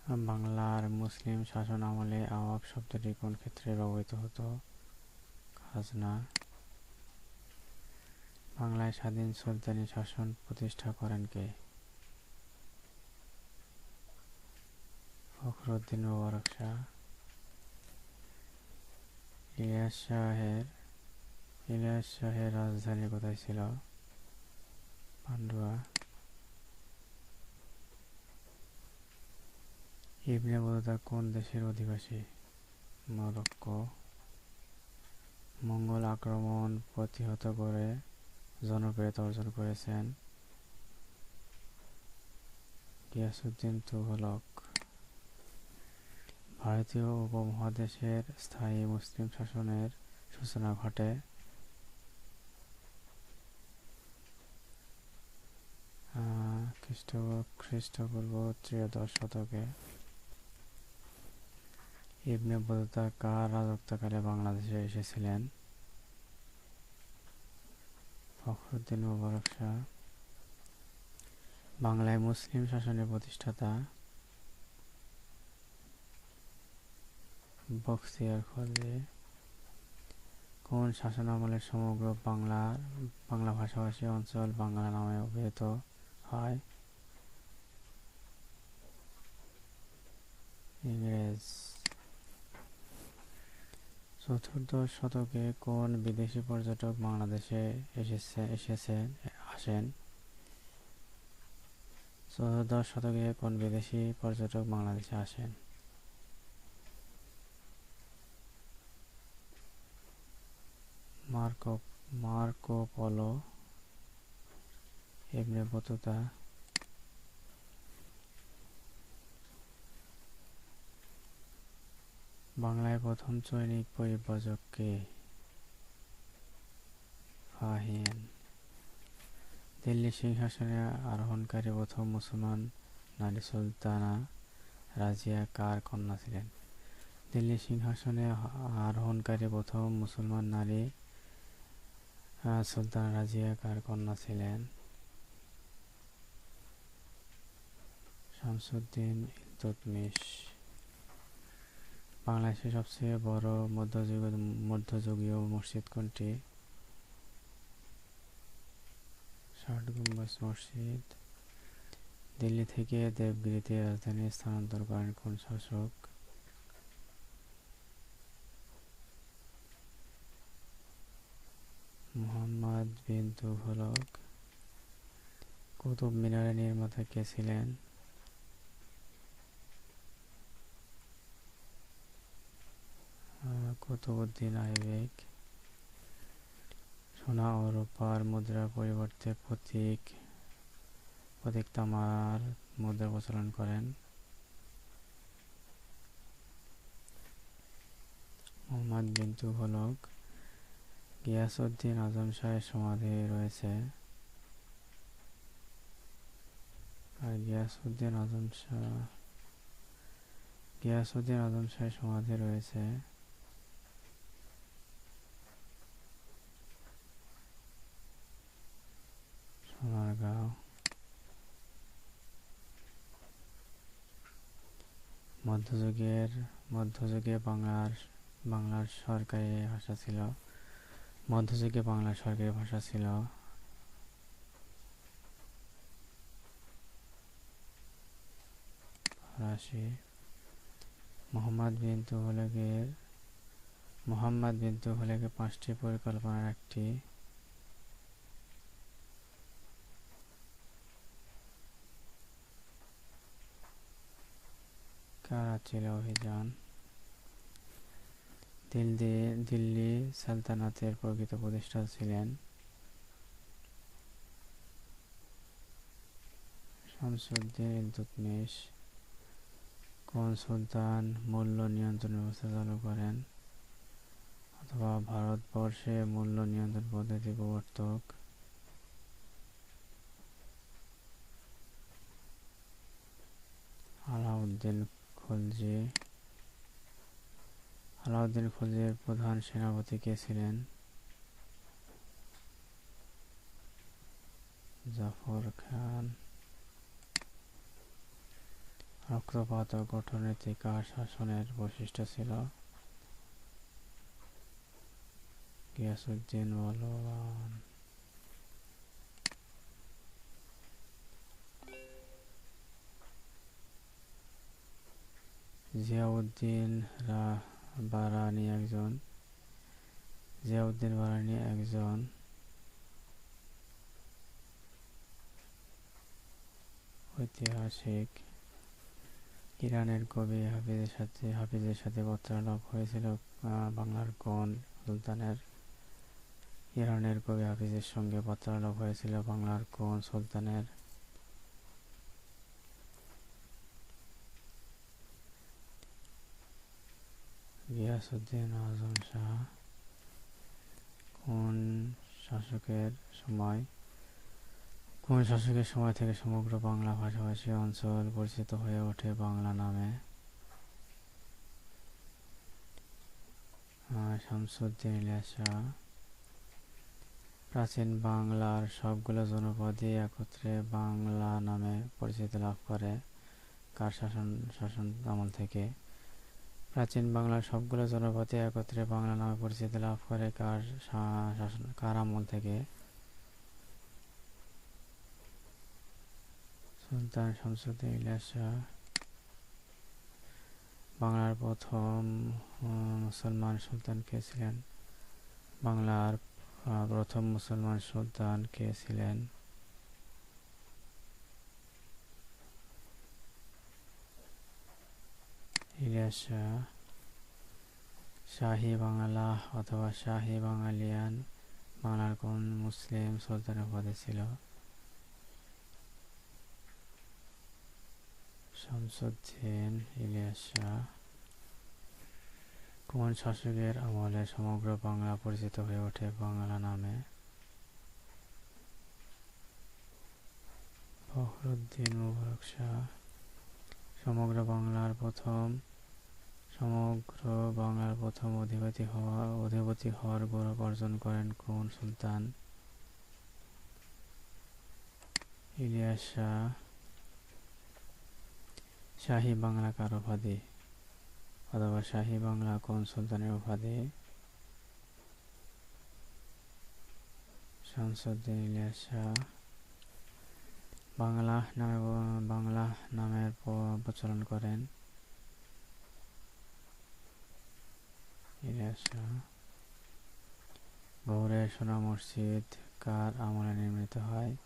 বাংলার মুসলিম শাসন আমলে আওয়াব শব্দটি কোন ক্ষেত্রে ব্যবহৃত হতো? খাজনা। বাংলায় স্বাধীন সুলতানি শাসন প্রতিষ্ঠা করেন কে? ফখরুদ্দীন মুবারক শাহ। ইলিয়াস শাহের রাজধানী কোথায় ছিল? পান্ডুয়া। ইবনে বতুতা কোন দেশের অধিবাসী? মরক্কো। মঙ্গোল আক্রমণ প্রতিহত করে জনপ্রিয়তা অর্জন করেছেন গিয়াসউদ্দিন তুঘলক। ভারতীয় উপমহাদেশের স্থায়ী মুসলিম শাসনের সূচনা ঘটে খ্রিস্টপূর্ব ত্রয়োদশ শতকে। ইবনে বতুতা কার রাজত্বকালে বাংলাদেশে এসেছিলেন? ফখরুদ্দীন মুবারক শাহ। বাংলায় মুসলিম শাসনের প্রতিষ্ঠাতা? বখতিয়ার খলজি। কোন শাসনামলে সমগ্র বাংলা ভাষাভাষী অঞ্চল বাংলা নামে অভিহিত হয়? ইংরেজ। চতুর্দশ শতকে কোন বিদেশি পর্যটক বাংলাদেশে আসেন? চতুর্দশ শতকে কোন বিদেশি পর্যটক বাংলাদেশে আসেন? Marco polo. Ibn Battuta. বাংলায় প্রথম চৈনিক পরিব্রাজক কে? ফাহিম। দিল্লি সিংহাসনে আরোহণকারী প্রথম মুসলমান নারী সুলতানা রাজিয়া কার কন্যা ছিলেন? দিল্লি সিংহাসনে আরোহণকারী প্রথম মুসলমান নারী সুলতানা রাজিয়া কার কন্যা ছিলেন? শামসুদ্দিন ইলতুৎমিশ। বাংলাদেশের সবচেয়ে বড় মধ্যযুগীয় মসজিদ কোনটি? ষাট গম্বুজ মসজিদ। দিল্লি থেকে দেবগিরিতে রাজধানী স্থানান্তর করেন কোন শাসক? মুহাম্মদ বিন তুঘলক। কুতুব মিনারের নির্মাতা কে ছিলেন? কুতুবউদ্দিন আইবেক। সোনা ও রূপার মুদ্রার পরিবর্তে প্রতীক তামার মুদ্রা প্রচলন করেন? মুহাম্মদ বিন তুঘলক। গিয়াসউদ্দিন আজম শাহের সমাধি রয়েছে? গিয়াসউদ্দিন আজম শাহের সমাধি রয়েছে সোনারগাঁও। মধ্যযুগে বাংলার সরকারি ভাষা ছিল? মধ্যযুগে বাংলার সরকারি ভাষা ছিল ফরাসি। মুহাম্মদ বিন তুঘলকের 5টি পরিকল্পনার একটি? কারাচির অভিযান। দিল্লি সালতানাতের প্রকৃত প্রতিষ্ঠাতা ছিলেন? শামসুদ্দিন ইলতুৎমিশ। কোন সুলতান মূল্য নিয়ন্ত্রণ ব্যবস্থা চালু করেন অথবা ভারতবর্ষে মূল্য নিয়ন্ত্রণ পদ্ধতি প্রবর্তক? আলাউদ্দিন খলজির প্রধান সেনাপতি কে ছিলেন? জাফর খান। রক্তপাত ও কঠোরনীতি কার শাসনের বৈশিষ্ট্য ছিল? গিয়াসউদ্দিন বলবান। জিয়াউদ্দিন বারানি একজন ঐতিহাসিক। ইরানের কবি হাফিজের সাথে পত্রালাপ হয়েছিল বাংলার কোন সুলতানের? ইরানের কবি হাফিজের সঙ্গে পত্রালাপ হয়েছিল বাংলার কোন সুলতানের? গিয়াসউদ্দিন আজম শাহ। কোন শাসকের সময় থেকে সমগ্র বাংলা ভাষাভাষী অঞ্চল পরিচিত হয়ে ওঠে বাংলা নামে? শামসুদ্দিন ইলিয়াস শাহ। প্রাচীন বাংলার সবগুলো জনপদই একত্রে বাংলা নামে পরিচিতি লাভ করে কার শাসন আমল থেকে? প্রাচীন বাংলার সবগুলো জনপদই একত্রে বাংলা নামে পরিচিতি লাভ করে কার আমল থেকে? সুলতান শামসুদ্দিন ইলিয়াস শাহ। বাংলার প্রথম মুসলমান সুলতান কে ছিলেন? বাংলার প্রথম মুসলমান সুলতান কে ছিলেন? ইলিয়াস শাহ। শাহী বাংলা অথবা শাহী বাঙালিয়ান বাংলার কোন মুসলিম সুলতানের উপাধি ছিল? শামসুদ্দিন ইলিয়াস শাহ। কোন শাসকের আমলে সমগ্র বাংলা পরিচিত হয়ে ওঠে বাংলা নামে? ফখরুদ্দীন মুবারক শাহ। সমগ্র বাংলার প্রথম অধিপতি হওয়ার গৌরব অর্জন করেন কোন সুলতান? ইলিয়াস শাহ। শাহী বাংলা কার উপাধি অথবা শাহী বাংলা কোন সুলতানের উপাধি? শামসুদ্দিন ইলিয়াস শাহ। বাংলা নামের প্রচলন করেন? ইলিয়াস শাহ। গৌড়ের সোনা মসজিদ কার আমলে নির্মিত হয়?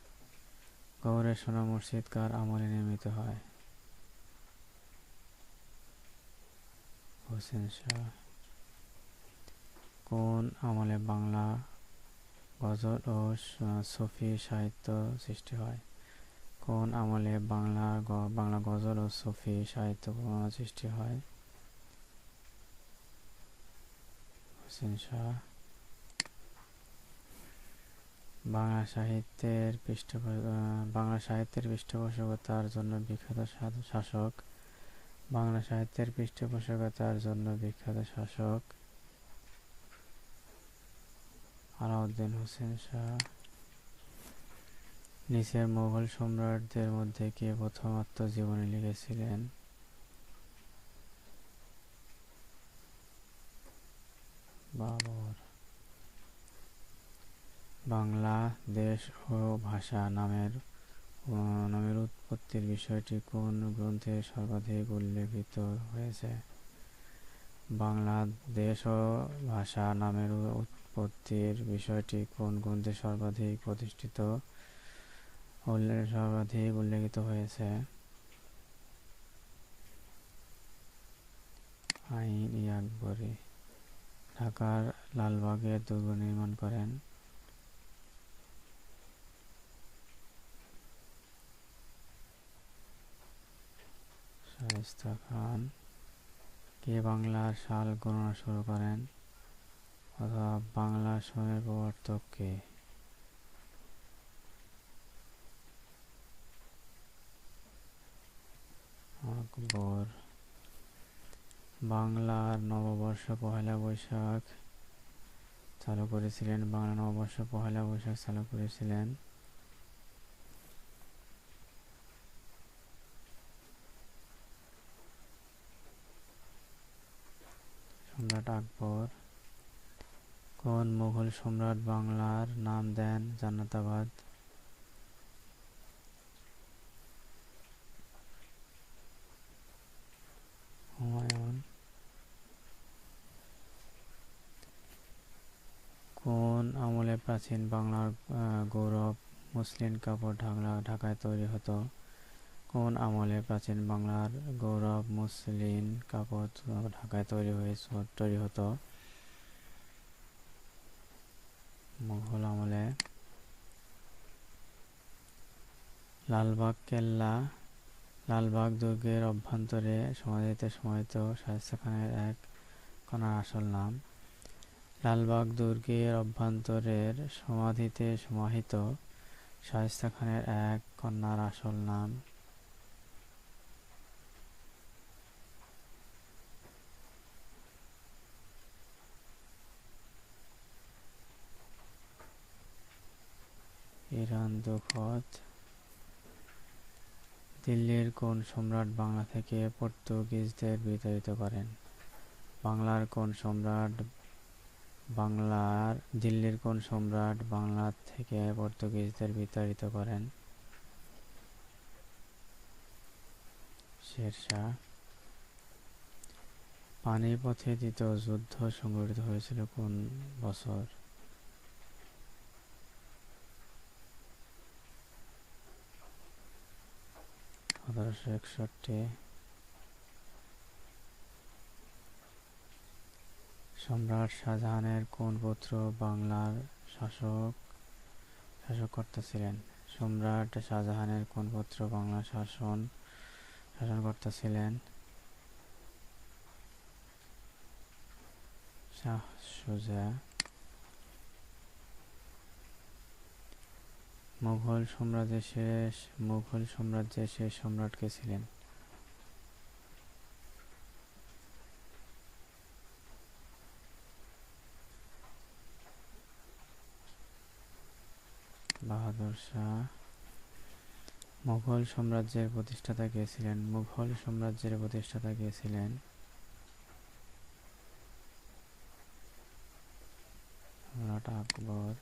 গৌড়ের সোনা মসজিদ কার আমলে নির্মিত হয়? হোসেন শাহ। কোন আমলে বাংলা গজল ও সুফি সাহিত্য সৃষ্টি হয়? কোন আমলে বাংলা গজল ও সুফি সাহিত্য সৃষ্টি হয়? হোসেন শাহ। বাংলা সাহিত্যের পৃষ্ঠপোষকতার জন্য বিখ্যাত শাসক? বাংলা সাহিত্যের পৃষ্ঠপোষকতার জন্য বিখ্যাত শাসক? আলাউদ্দিন হোসেন শাহ। নিচের মোগল সম্রাটদের মধ্যে কে প্রথম আত্মজীবনী লিখেছিলেন? বাবর। বাংলা দেশ ও ভাষা নামের উৎপত্তির বিষয়টি কোন গ্রন্থে সর্বাধিক উল্লেখিত হয়েছে? বাংলা দেশ ও ভাষা নামের উৎপত্তির বিষয়টি কোন গ্রন্থে সর্বাধিক উল্লেখিত হয়েছে? আইন-ই-আকবরী। ঢাকার লালবাগে দুর্গ নির্মাণ করেন? শায়েস্তা খান। কে বাংলার সাল গণনা শুরু করেন অথবা বাংলা সনের প্রবর্তক কে? আকবর। বাংলার নববর্ষ পহেলা বৈশাখ চালু করেছিলেন? সম্রাট আকবর। কোন মুঘল সম্রাট বাংলার নাম দেন জান্নাতাবাদ? হুমায়ুন। কোন আমলে প্রাচীন বাংলার গৌরব মসলিন কাপড় ঢাকায় তৈরি হতো? কোন আমলে প্রাচীন বাংলার গৌরব মসলিন কাপড় ঢাকায় তৈরি হতো? মুঘল আমলে। লালবাগ দুর্গের অভ্যন্তরে সমাধিতে সমাহিত শায়েস্তা খানের এক কন্যার আসল নাম? লালবাগ দুর্গের অভ্যন্তরের সমাধিতে সমাহিত শায়েস্তা খানের এক কন্যার আসল নাম? ইরান্দুখত। দিল্লির কোন সম্রাট বাংলা থেকে পর্তুগিজদের বিতাড়িত করেন? দিল্লির কোন সম্রাট বাংলা থেকে পর্তুগিজদের বিতাড়িত করেন? শেরশাহ। পানিপথে দ্বিতীয় যুদ্ধ সংঘটিত হয়েছিল কোন বছর? 1761। সম্রাট শাহজাহানের কোন পুত্র বাংলার শাসককর্তা ছিলেন? সম্রাট শাহজাহানের কোন পুত্র বাংলার শাসনকর্তা ছিলেন? শাহ সুজা। মুঘল সাম্রাজ্যের শেষ সম্রাট কে ছিলেন? বাহাদুর শাহ। মুঘল সাম্রাজ্যের প্রতিষ্ঠাতা কে ছিলেন? সম্রাট আকবর।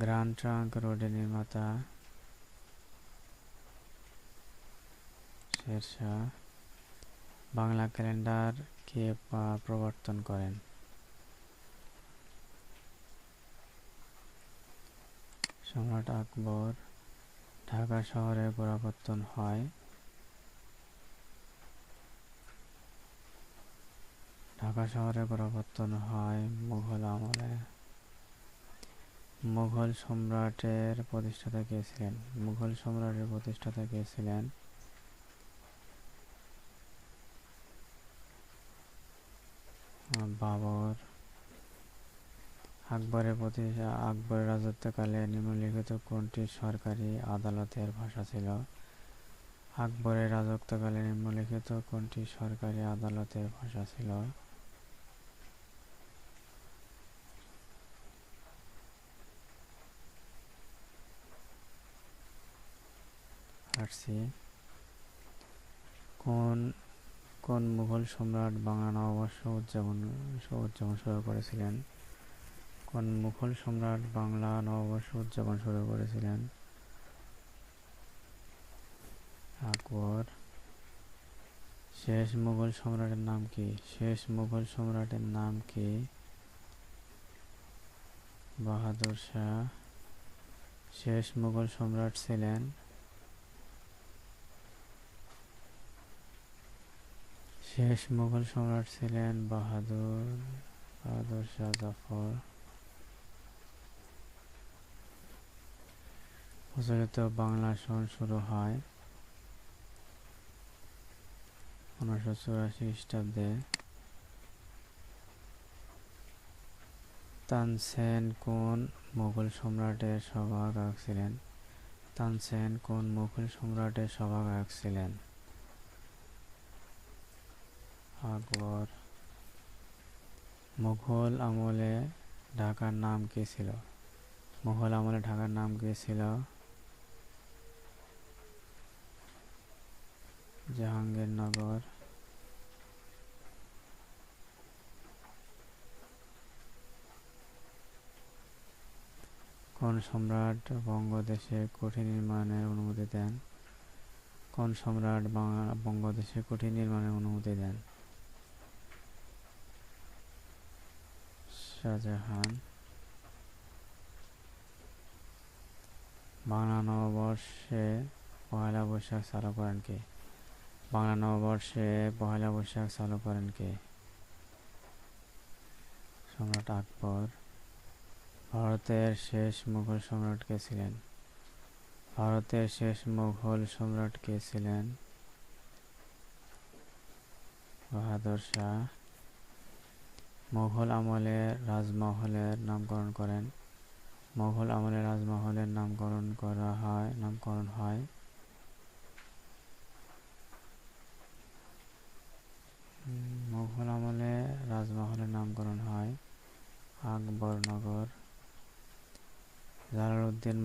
গ্র্যান্ড ট্রাঙ্ক রোডের নির্মাতা? শেরশাহ। বাংলা ক্যালেন্ডার কে প্রবর্তন করেন? সম্রাট আকবর। ঢাকা শহরের গোড়াপত্তন হয়? মুঘল আমলে। মুঘল সম্রাটের প্রতিষ্ঠাতা কে ছিলেন? বাবর। আকবরের রাজত্বকালে নিম্নলিখিত কোনটি সরকারি আদালতের ভাষা ছিল? ফার্সি। কোন মুঘল সম্রাট বাংলা নববর্ষ উদযাপন শুরু করেছিলেন? আকবর। শেষ মুঘল সম্রাটের নাম কি? বাহাদুর শাহ। শেষ মুঘল সম্রাট ছিলেন বাহাদুর শাহ জাফর। প্রচলিত বাংলা সন শুরু হয় 1584 খ্রিস্টাব্দে। তানসেন কোন মুঘল সম্রাটের সভাগায়ক ছিলেন? আকবর। মুঘল আমলে ঢাকার নাম কি ছিল? জাহাঙ্গীরনগর। কোন সম্রাট বঙ্গদেশে কুঠি নির্মাণের অনুমতি দেন? কোন সম্রাট বঙ্গদেশে কুঠি নির্মাণের অনুমতি দেন? শাহজাহান। বাংলা নববর্ষে পহেলা বৈশাখ চালু করেন কে? বাংলা নববর্ষে পহেলা বৈশাখ চালু করেন কে? সম্রাট আকবর। ভারতের শেষ মুঘল সম্রাট কে ছিলেন? ভারতের শেষ মুঘল সম্রাট কে ছিলেন? বাহাদুর শাহ। মুঘল আমলে রাজমহলের নামকরণ করেন? মুঘল আমলে রাজমহলের নামকরণ হয় মুঘল আমলে রাজমহলের নামকরণ হয় আকবরনগর। জালালউদ্দিন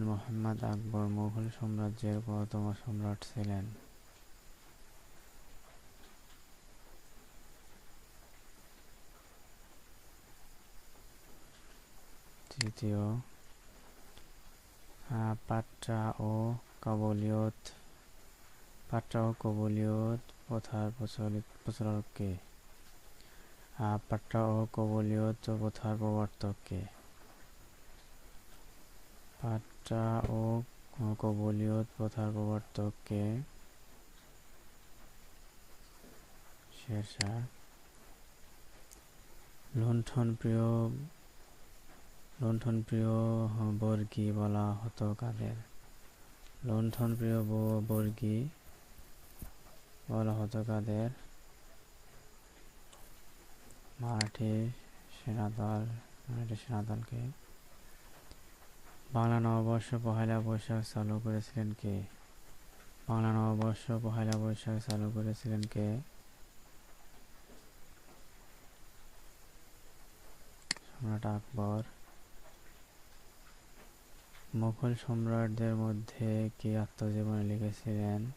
মোহাম্মদ আকবর মুঘল সাম্রাজ্যের প্রথম সম্রাট ছিলেন। তৃতীয়, পাট্টা ও কবলিয়ত প্রথার প্রচলক কে? পাট্টা ও কবলিয়ত প্রথার প্রবর্তক কে? পাট্টা ও কবলিয়ত প্রথার প্রবর্তক কে? শেরশাহ। লুণ্ঠনপ্রিয় বর্গী বলা হতো কাদের? লুণ্ঠনপ্রিয় বর্গী বলা হতো কাদের? মারাঠি সেনাদলকে। বাংলা নববর্ষ পহেলা বৈশাখ চালু করেছিলেন কে? বাংলা নববর্ষ পহেলা বৈশাখ চালু করেছিলেন কে? সম্রাট আকবর। মুঘল সম্রাটদের মধ্যে কে আত্মজীবনী লিখেছিলেন?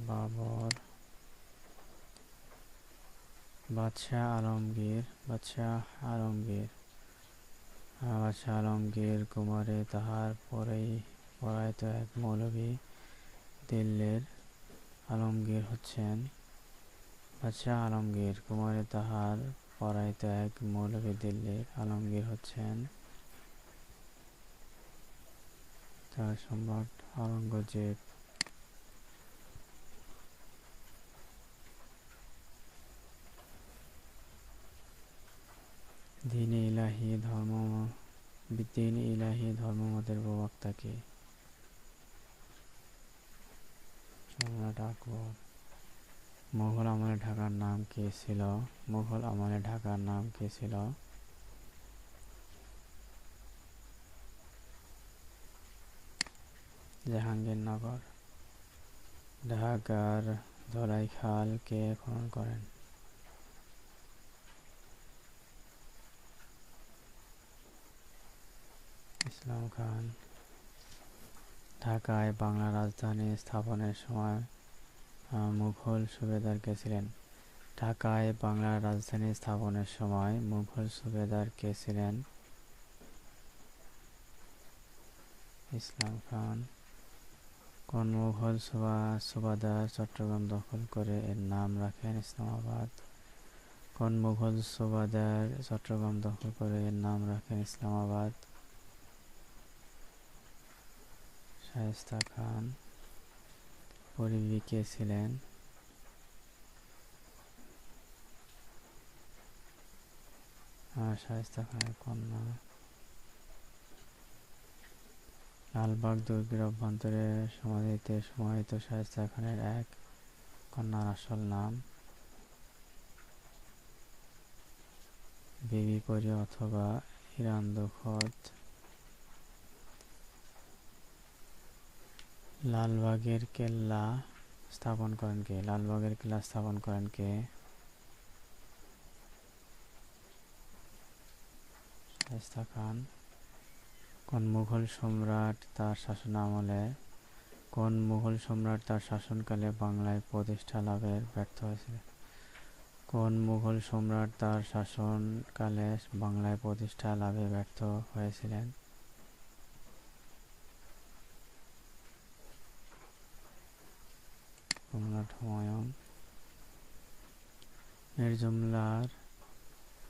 বাবর। বাদশাহ আলমগীর কুমারে তাহার পরায়িত এক মৌলভী দিল্লির আলমগীর হচ্ছেন? বাদশাহ আলমগীর কুমারে তাহার পরায়িত এক মৌলভী দিল্লির আলমগীর হচ্ছেন? তার সম্রাট আওরঙ্গজেব। দ্বীন-ই ইলাহী ধর্মমতের প্রবক্তা কে? সম্রাট আকবর। মুঘল আমলে ঢাকার নাম কি ছিল? জাহাঙ্গীরনগর। ঢাকার ধলাই খাল কে খনন করেন? ইসলাম খান। ঢাকায় বাংলা রাজধানী স্থাপনের সময় মুঘল সুবেদার কে ছিলেন? ঢাকায় বাংলার রাজধানী স্থাপনের সময় মুঘল সুবেদার কে ছিলেন? ইসলাম খান। কোন মুঘল সুবাদার চট্টগ্রাম দখল করে এর নাম রাখেন ইসলামাবাদ? কোন মুঘল সুবাদার চট্টগ্রাম দখল করে এর নাম রাখেন ইসলামাবাদ? শায়েস্তা খান। পরিবী কে ছিলেন? শায়েস্তা খানের কন্যা। লালবাগ দুর্গের অভ্যন্তরে সমাধিতে সমাহিত শায়েস্তা খানের এক কন্যার আসল নাম? বিবি পরী অথবা ইরান্দখত। লালবাগের কেল্লা স্থাপন করেন কে? শায়েস্তা খান। কোন মুঘল সম্রাট তার শাসনামলে কোন মুঘল সম্রাট তার শাসনকালে বাংলায় প্রতিষ্ঠা লাভে ব্যর্থ হয়েছিল? কোন মুঘল সম্রাট তার শাসনকালে বাংলায় প্রতিষ্ঠা লাভে ব্যর্থ হয়েছিলেন? সম্রাট হুমায়ুন।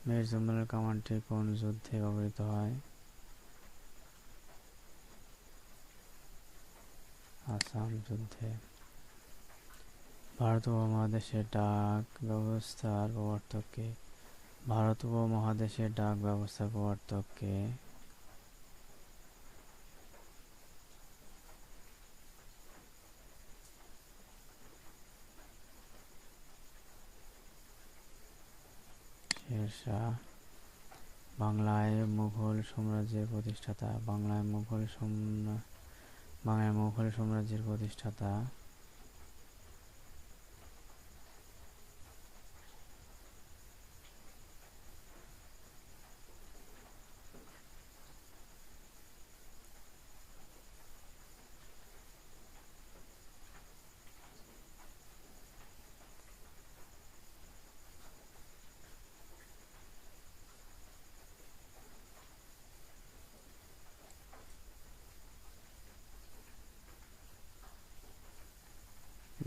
মীর জুমলার কামানটি কোন যুদ্ধে ব্যবহৃত হয়? আসাম যুদ্ধে। ভারত উপমহাদেশের ডাক ব্যবস্থার প্রবর্তক কে? ভারত উপমহাদেশের ডাক ব্যবস্থার প্রবর্তক কে? শের শাহ। বাংলায় মুঘল সাম্রাজ্যের প্রতিষ্ঠাতা? বাংলায় মুঘল সাম্রাজ্যের প্রতিষ্ঠাতা?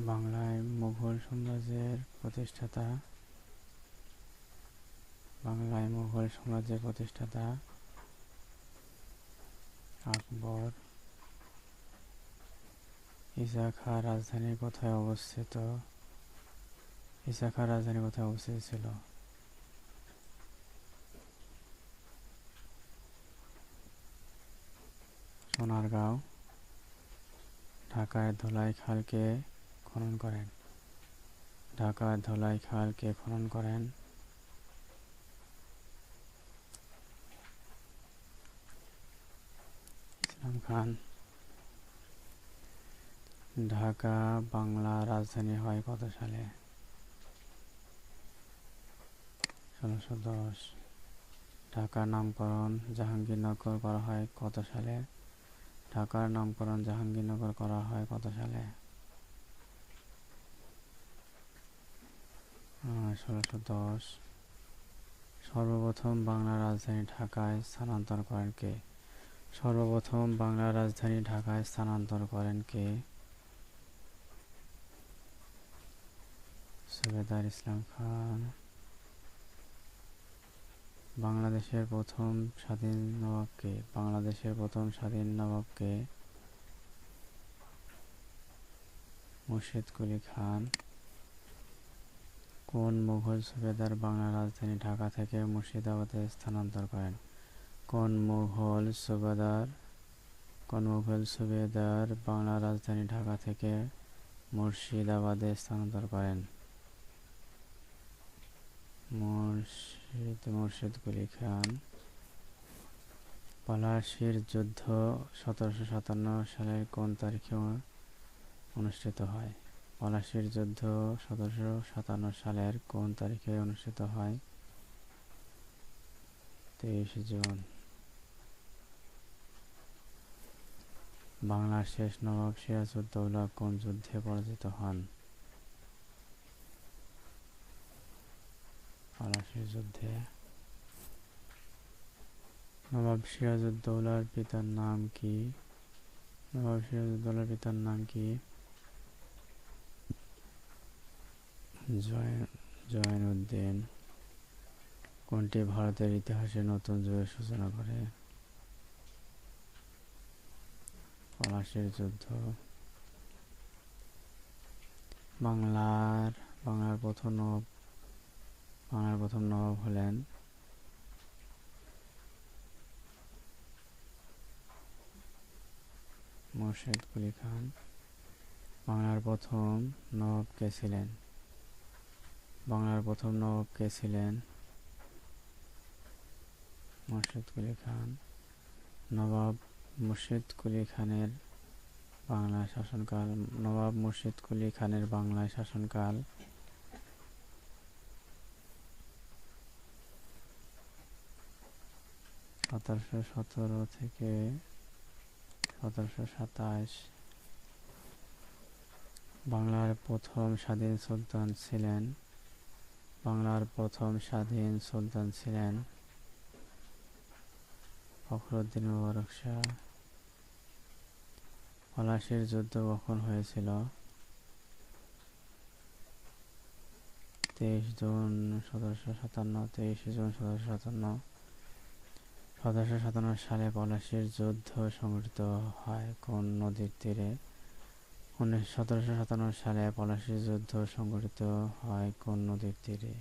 বাংলায় মুঘল সাম্রাজ্যের প্রতিষ্ঠাতা? বাংলায় মুঘল সাম্রাজ্যের প্রতিষ্ঠাতা আকবর। ঈসা খাঁ রাজধানী কোথায় অবস্থিত? ঈসা খাঁ রাজধানী কোথায় অবস্থিত ছিল? সোনারগাঁও। ঢাকায় ধলাই খাল কে খনন করেন? ঢাকায় ধলাই খাল কে খনন করেন? ইসলাম খান। ঢাকা বাংলা রাজধানী হয় কত সালে? 1610। ঢাকার নামকরণ জাহাঙ্গীরনগর করা হয় কত সালে? ঢাকার নামকরণ জাহাঙ্গীরনগর করা হয় কত সালে? 1610। সর্বপ্রথম বাংলা রাজধানী ঢাকায় স্থানান্তর করেন কে? সর্বপ্রথম বাংলা রাজধানী ঢাকায় স্থানান্তর করেন কে? সুবেদার ইসলাম খান। বাংলাদেশের প্রথম স্বাধীন নবাব কে? বাংলাদেশের প্রথম স্বাধীন নবাব কে? মুর্শিদ কুলি খান। কোন মুঘল সুবেদার বাংলা রাজধানী ঢাকা থেকে মুর্শিদাবাদে স্থানান্তর করেন? কোন মুঘল সুবেদার বাংলা রাজধানী ঢাকা থেকে মুর্শিদাবাদে স্থানান্তর করেন? মুর্শিদ কুলি খান। পলাশীর যুদ্ধ 1757 সালের কোন তারিখে অনুষ্ঠিত হয়? পলাশীর যুদ্ধ 1757 সালের কোন তারিখে অনুষ্ঠিত হয়? 23 জুন। বাংলার শেষ নবাব সিরাজউদ্দৌলা কোন যুদ্ধে পরাজিত হন? পলাশীর যুদ্ধে। নবাব সিরাজউদ্দৌলার পিতার নাম কি? নবাব সিরাজউদ্দৌলার পিতার নাম কি? জয়নুদ্দিন। কোনটি ভারতের ইতিহাসে নতুন যুগের সূচনা করে? পলাশীর যুদ্ধ। বাংলার প্রথম নবাব হলেন? মুর্শিদ কুলি খান। বাংলার প্রথম নবাব কে ছিলেন? বাংলার প্রথম নবাব কে ছিলেন? মুর্শিদ কুলি খান। নবাব মুর্শিদ কুলি খানের বাংলায় শাসনকাল। নবাব মুর্শিদ কুলি খানের বাংলায় শাসনকাল 1717 থেকে 1727। বাংলার প্রথম স্বাধীন সুলতান ছিলেন ফখরুদ্দীন মুবারক শাহ। পলাশীর যুদ্ধ কখন হয়েছিল? 23 জুন 1757। 1757 সালে পলাশীর যুদ্ধ সংঘটিত হয় কোন নদীর তীরে? 1757 সালে পলাশীর যুদ্ধ সংঘটিত হয় কোন নদীর তীরে?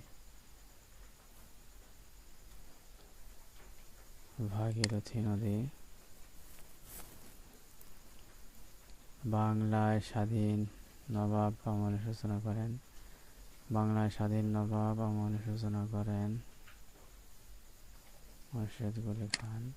ভাগীরথী নদী। বাংলায় স্বাধীন নবাব আমলের সূচনা করেন? বাংলায় স্বাধীন নবাব আমলের সূচনা করেন মুর্শিদ কুলি খান।